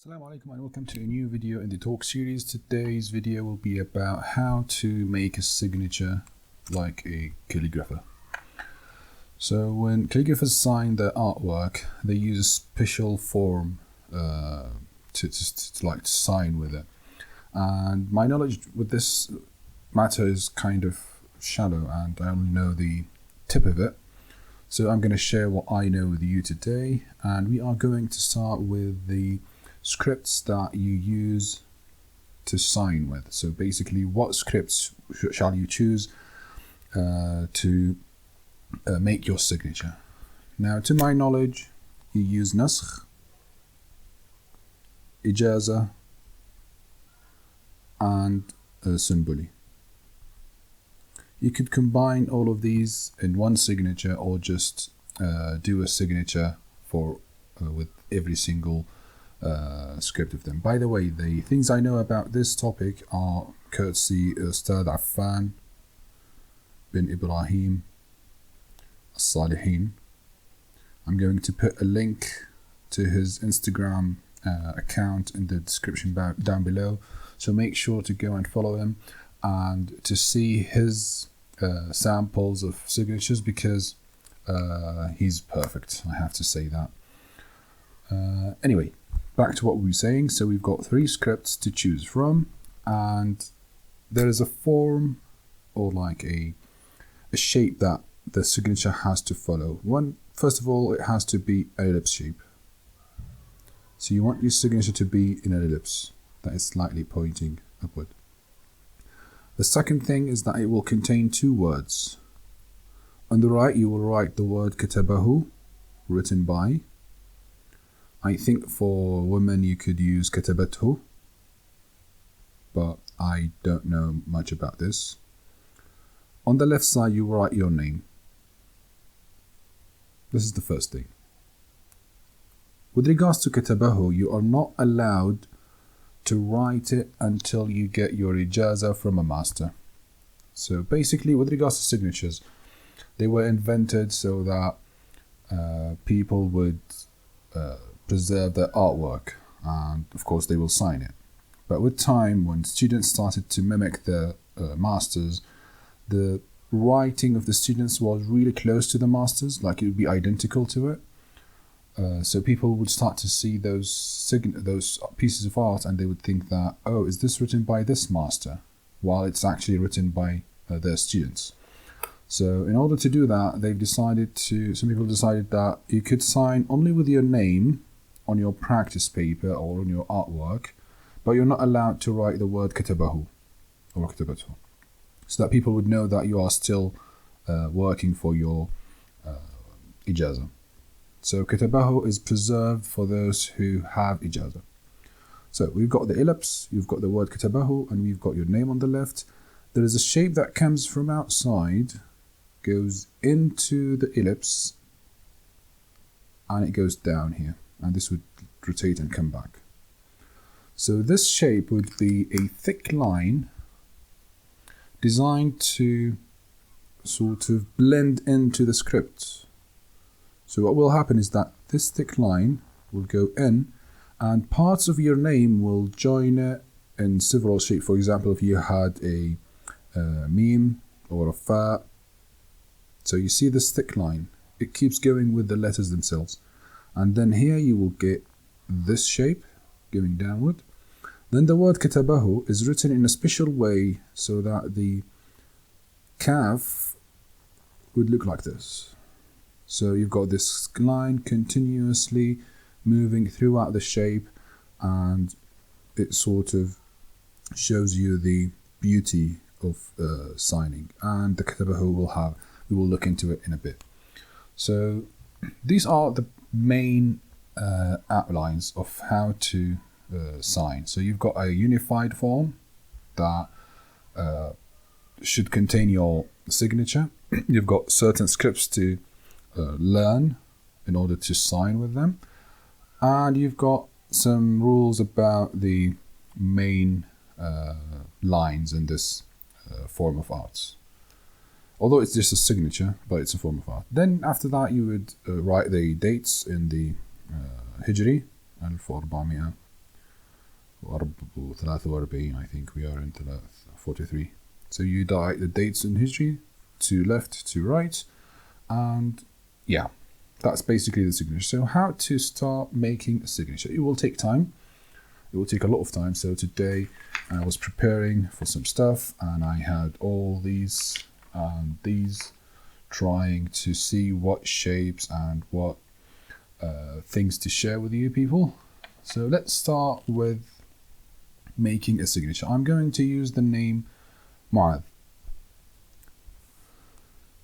Assalamu Alaikum and welcome to a new video in the talk series. Today's video will be about how to make a signature like a calligrapher. So when calligraphers sign their artwork, they use a special form to sign with it. And my knowledge with this matter is kind of shallow and I only know the tip of it. So I'm going to share what I know with you today, and we are going to start with the scripts that you use to sign with. So basically, what scripts shall you choose to make your signature? Now, to my knowledge, you use Naskh, Ijaza, and Sunbuli. You could combine all of these in one signature, or just do a signature for with every single script of them. By the way, the things I know about this topic are courtesy Master Affan bin Ibrahim As-Salihin. I'm going to put a link to his Instagram account in the description down below, so make sure to go and follow him and to see his samples of signatures, because he's perfect, I have to say that. Anyway, back to what we were saying. So we've got three scripts to choose from, and there is a form or like a shape that the signature has to follow. First of all, it has to be an ellipse shape. So you want your signature to be in an ellipse that is slightly pointing upward. The second thing is that it will contain two words. On the right, you will write the word katabahu, written by. I think for women you could use katabathu, but I don't know much about this. On the left side, you write your name. This is the first thing. With regards to katabahu, you are not allowed to write it until you get your ijaza from a master. So basically, with regards to signatures, they were invented so that people would preserve their artwork, and of course they will sign it. But with time, when students started to mimic their masters, the writing of the students was really close to the masters, like it would be identical to it. So people would start to see those pieces of art, and they would think that, oh, is this written by this master, while it's actually written by their students. So in order to do that, some people decided that you could sign only with your name on your practice paper or on your artwork, but you're not allowed to write the word katabahu or katabathu, so that people would know that you are still working for your ijaza. So katabahu is preserved for those who have ijaza. So we've got the ellipse, you've got the word katabahu, and we've got your name on the left. There is a shape that comes from outside, goes into the ellipse, and it goes down here, and this would rotate and come back. So this shape would be a thick line designed to sort of blend into the script. So what will happen is that this thick line will go in, and parts of your name will join it in several shapes. For example, if you had a meme or a fa, so you see this thick line, it keeps going with the letters themselves. And then here you will get this shape going downward. Then the word katabahu is written in a special way so that the kaf would look like this. So you've got this line continuously moving throughout the shape, and it sort of shows you the beauty of signing. And the katabahu we will look into it in a bit. So these are the main outlines of how to sign. So you've got a unified form that should contain your signature. You've got certain scripts to learn in order to sign with them, and you've got some rules about the main lines in this form of art. Although it's just a signature, but it's a form of art. Then after that, you would write the dates in the Hijri, 1400, 43 I think we are in 43. So you write the dates in history to left to right, and yeah, that's basically the signature. So how to start making a signature? It will take time. It will take a lot of time. So today I was preparing for some stuff, and I had all these and these, trying to see what shapes and what things to share with you people. So let's start with making a signature. I'm going to use the name Mu'adh.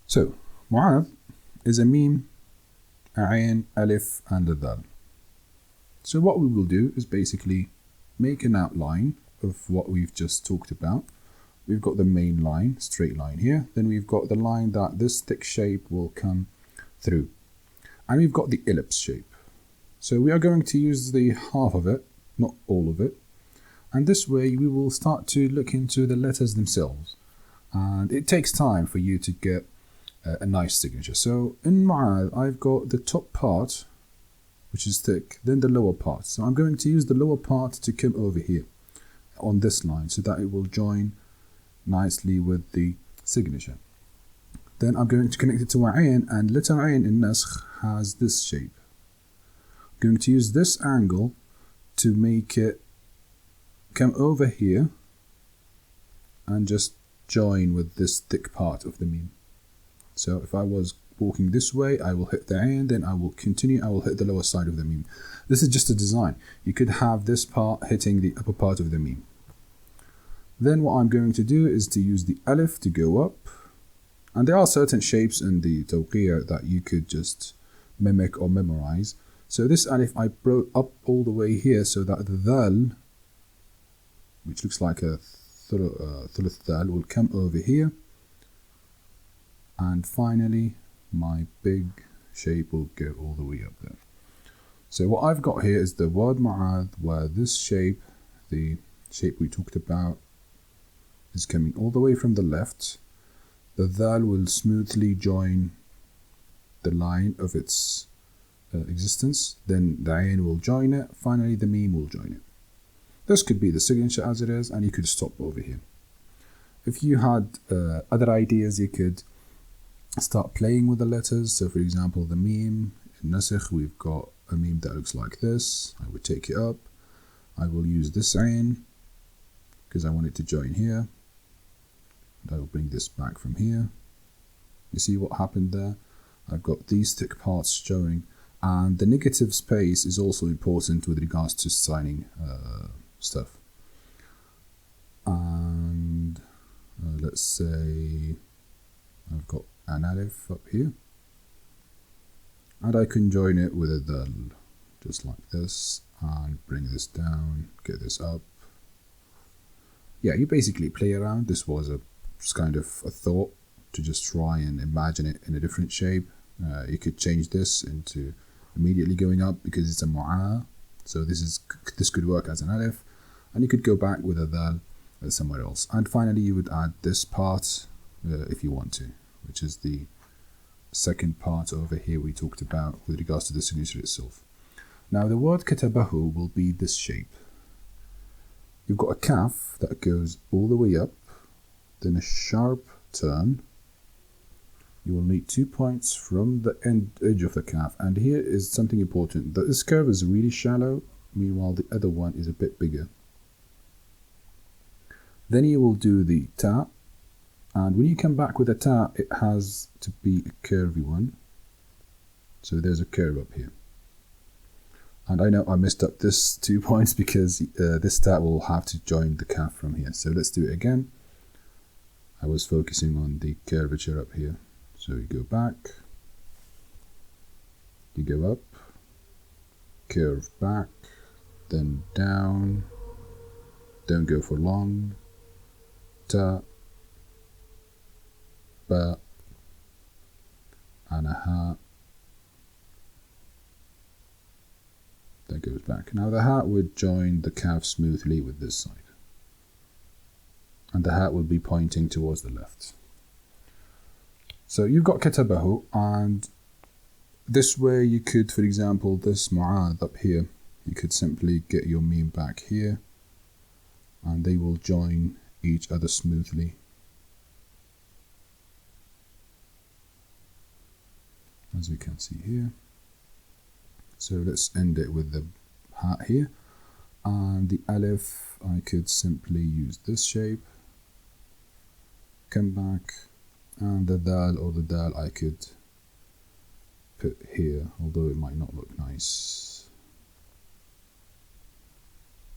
So Mu'adh is a meme, ayn, alif, and a dal. So what we will do is basically make an outline of what we've just talked about. We've got the main line, straight line here. Then we've got the line that this thick shape will come through. And we've got the ellipse shape. So we are going to use the half of it, not all of it. And this way we will start to look into the letters themselves. And it takes time for you to get a nice signature. So in Mu'adh, I've got the top part, which is thick, then the lower part. So I'm going to use the lower part to come over here on this line so that it will join nicely with the signature. Then I'm going to connect it to Ayn, and letter Ayn in Naskh has this shape. I'm going to use this angle to make it come over here and just join with this thick part of the meme. So if I was walking this way, I will hit the Ayn, then I will continue, I will hit the lower side of the meme. This is just a design. You could have this part hitting the upper part of the meme. Then what I'm going to do is to use the alif to go up. And there are certain shapes in the tawqi' that you could just mimic or memorize. So this alif I brought up all the way here so that the dal, which looks like a thuluth dal, will come over here. And finally, my big shape will go all the way up there. So what I've got here is the word Mu'adh, where this shape, the shape we talked about, is coming all the way from the left. The dal will smoothly join the line of its existence. Then the ayn will join it. Finally, the meme will join it. This could be the signature as it is, and you could stop over here. If you had other ideas, you could start playing with the letters. So for example, the meme in Nasikh, we've got a meme that looks like this. I would take it up. I will use this ayn because I want it to join here. And I will bring this back from here. You see what happened there? I've got these thick parts showing, and the negative space is also important with regards to signing stuff. And let's say I've got an alif up here, and I can join it with a dal, just like this, and bring this down, get this up. Yeah, you basically play around. This was just kind of a thought to just try and imagine it in a different shape. You could change this into immediately going up because it's a mu'a, so this could work as an alif, and you could go back with a dal somewhere else. And finally, you would add this part if you want to, which is the second part over here we talked about with regards to the signature itself. Now the word katabahu will be this shape. You've got a kaf that goes all the way up, then a sharp turn. You will need 2 points from the edge of the kaf, and here is something important, that this curve is really shallow, meanwhile the other one is a bit bigger. Then you will do the ta, and when you come back with a ta, it has to be a curvy one. So there's a curve up here. And I know I messed up this 2 points because this ta will have to join the kaf from here. So let's do it again. I was focusing on the curvature up here. So you go back, you go up, curve back, then down, don't go for long, ta, ba, and a ha, that goes back. Now the hat would join the calf smoothly with this side, and the hat will be pointing towards the left. So you've got katabahu, and this way you could, for example, this mu'adh up here, you could simply get your meme back here, and they will join each other smoothly. As we can see here. So let's end it with the hat here. And the alif, I could simply use this shape. Come back. And the dal or the dal I could put here, although it might not look nice.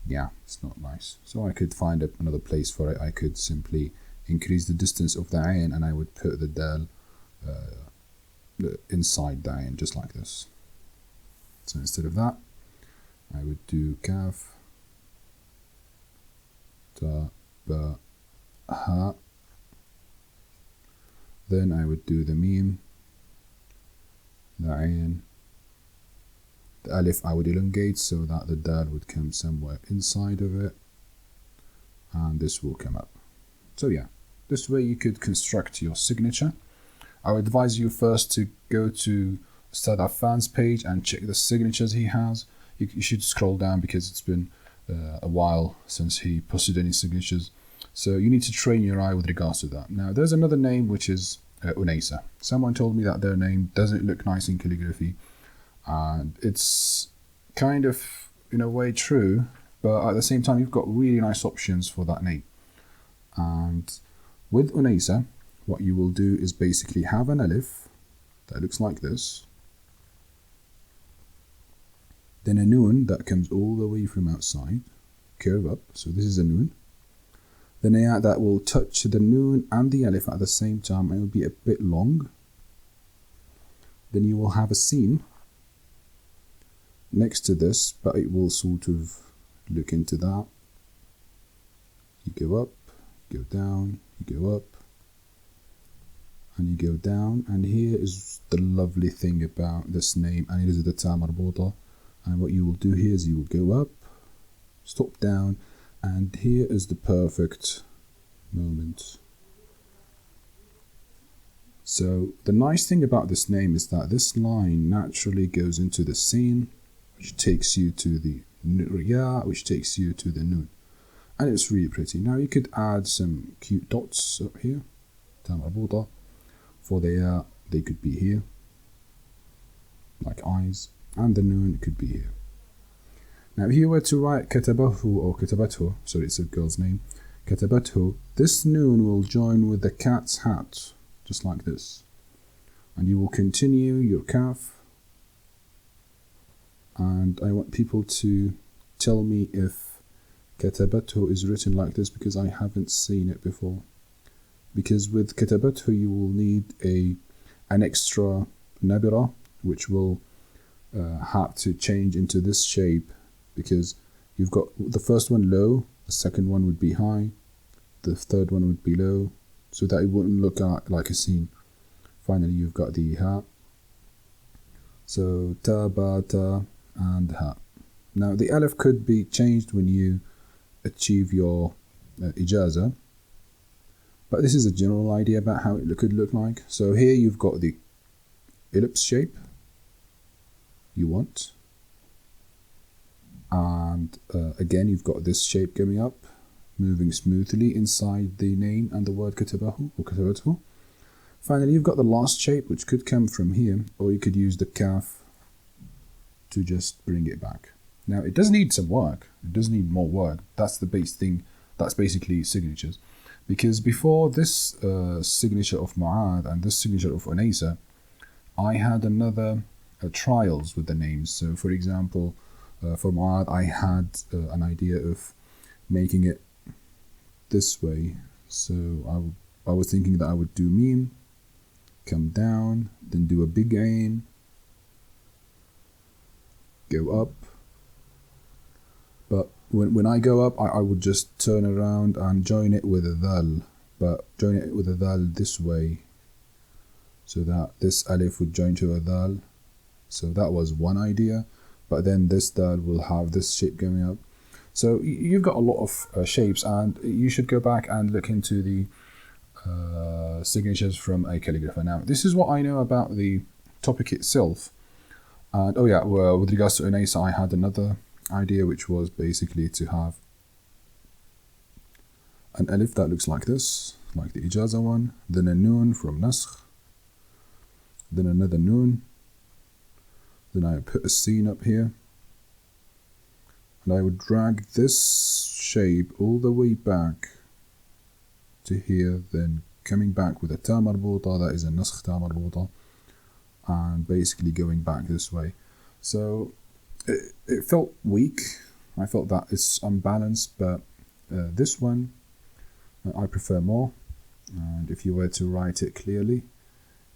Yeah, it's not nice. So I could find another place for it. I could simply increase the distance of the ayn, and I would put the dal inside the ayn, just like this. So instead of that, I would do kaf, ta, ba, ha. Then I would do the mim, the ayn, the alif I would elongate so that the dal would come somewhere inside of it, and this will come up. So yeah, this way you could construct your signature. I would advise you first to go to Master Affan's page and check the signatures he has. You should scroll down because it's been a while since he posted any signatures. So you need to train your eye with regards to that. Now there's another name which is Unaysa. Someone told me that their name doesn't look nice in calligraphy, and it's kind of in a way true, but at the same time you've got really nice options for that name. And with Unaysa, what you will do is basically have an alif that looks like this, then a noon that comes all the way from outside, curve up, so this is a noon. Then a ya that will touch the noon and the alif at the same time, and it will be a bit long. Then you will have a sin next to this, but it will sort of look into that. You go up, go down, you go up, and you go down. And here is the lovely thing about this name, and it is the ta marbota. And what you will do here is you will go up, stop down, and here is the perfect moment. So the nice thing about this name is that this line naturally goes into the sin, which takes you to the ya, which takes you to the nun. And it's really pretty. Now you could add some cute dots up here. Tamarbuta. For the ya, they could be here, like eyes, and the nun could be here. Now if you were to write katabahu or katabathu, sorry, it's a girl's name, katabathu, this noon will join with the cat's hat, just like this. And you will continue your kaf. And I want people to tell me if katabathu is written like this, because I haven't seen it before. Because with katabathu you will need an extra nabira, which will have to change into this shape, because you've got the first one low, the second one would be high, the third one would be low, so that it wouldn't look like a scene. Finally you've got the ha. So ta, ba, ta, and ha. Now the alif could be changed when you achieve your ijaza, but this is a general idea about how it could look like. So here you've got the ellipse shape you want, and again you've got this shape coming up, moving smoothly inside the name and the word katabahu or katabathu. Finally you've got the last shape, which could come from here, or you could use the kaf to just bring it back. Now it does need some work, it does need more work. That's the base thing, that's basically signatures. Because before this signature of Mu'ad and this signature of Unaysa, I had another trials with the names. So for example, for Mu'ad I had an idea of making it this way. So I was thinking that I would do mim, come down, then do a big ain, go up. But when I go up, I would just turn around and join it with a dal, but join it with a dal this way, so that this alif would join to a dal. So that was one idea, but then this dal will have this shape going up. So you've got a lot of shapes, and you should go back and look into the signatures from a calligrapher. Now this is what I know about the topic itself. And oh yeah, well, with regards to Unaysa, I had another idea, which was basically to have an alif that looks like this, like the ijaza one, then a noon from naskh, then another noon, then I put a sin up here, and I would drag this shape all the way back to here, then coming back with a ta marbuta, that is a naskh ta marbuta, and basically going back this way. So it felt weak. I felt that it's unbalanced, but this one I prefer more. And if you were to write it clearly,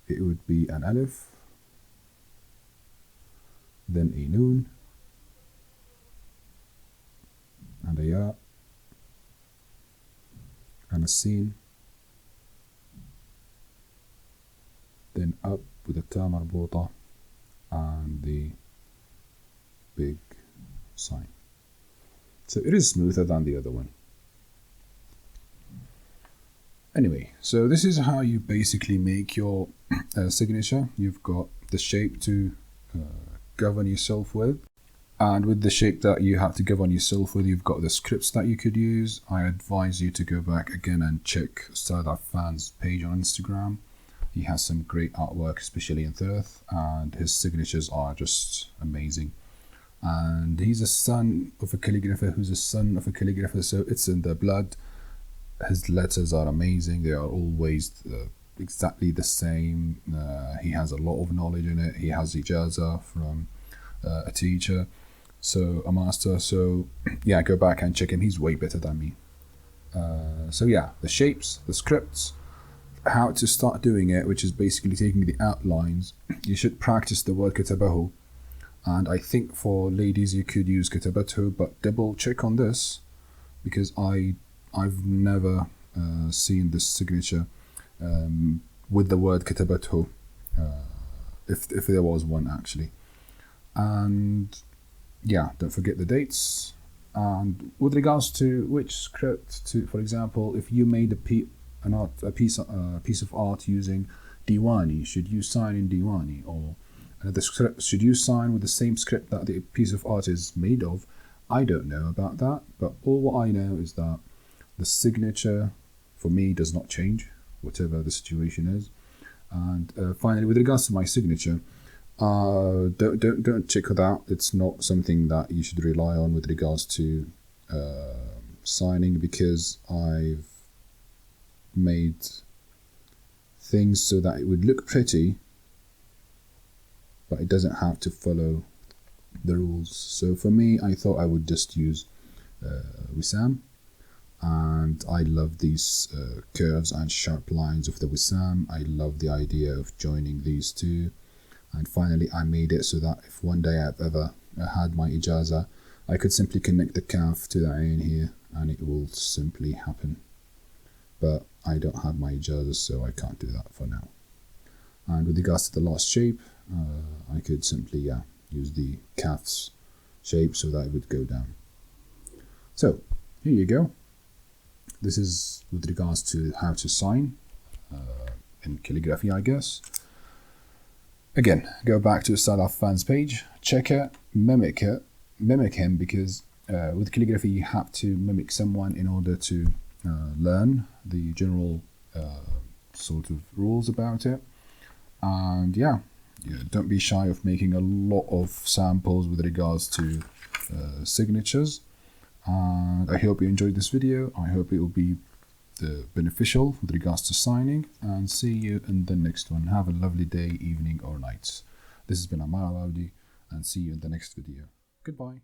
it would be an alif, then a noon, and a ya, and a sin, then up with a ta marbuta and the big sign. So it is smoother than the other one. Anyway, so this is how you basically make your signature. You've got the shape to govern yourself with, and with the shape that you have to govern yourself with, you've got the scripts that you could use. I advise you to go back again and check Master Affan's page on Instagram. He has some great artwork, especially in Thirth, and his signatures are just amazing. And he's a son of a calligrapher who's a son of a calligrapher, so it's in the blood. His letters are amazing. They are always exactly the same. He has a lot of knowledge in it. He has ijaza from a teacher, so a master. So yeah, go back and check him. He's way better than me. So yeah, the shapes, the scripts, how to start doing it, which is basically taking the outlines. You should practice the word katabahu. And I think for ladies you could use katabatu, but double check on this, because I've never seen this signature with the word katabatu, if there was one actually. And yeah, don't forget the dates. And with regards to which script to, for example, if you made a piece of art using Diwani, should you sign in Diwani, or the script, should you sign with the same script that the piece of art is made of? I don't know about that, but all what I know is that the signature for me does not change, whatever the situation is. And finally, with regards to my signature, don't check that. It's not something that you should rely on with regards to signing, because I've made things so that it would look pretty, but it doesn't have to follow the rules. So for me, I thought I would just use Wissam, and I love these curves and sharp lines of the Wissam. I love the idea of joining these two. And finally, I made it so that if one day I've ever had my ijaza, I could simply connect the kaf to the ain here, and it will simply happen. But I don't have my ijaza, so I can't do that for now. And with regards to the last shape, I could simply use the kaf's shape so that it would go down. So here you go. This is with regards to how to sign in calligraphy, I guess. Again, go back to Master Affan's page, check it, mimic him, because with calligraphy you have to mimic someone in order to learn the general sort of rules about it. And yeah, don't be shy of making a lot of samples with regards to signatures. And I hope you enjoyed this video. I hope it will be beneficial with regards to signing, and see you in the next one. Have a lovely day, evening or night. This has been Ammar Al-Audi, and see you in the next video. Goodbye.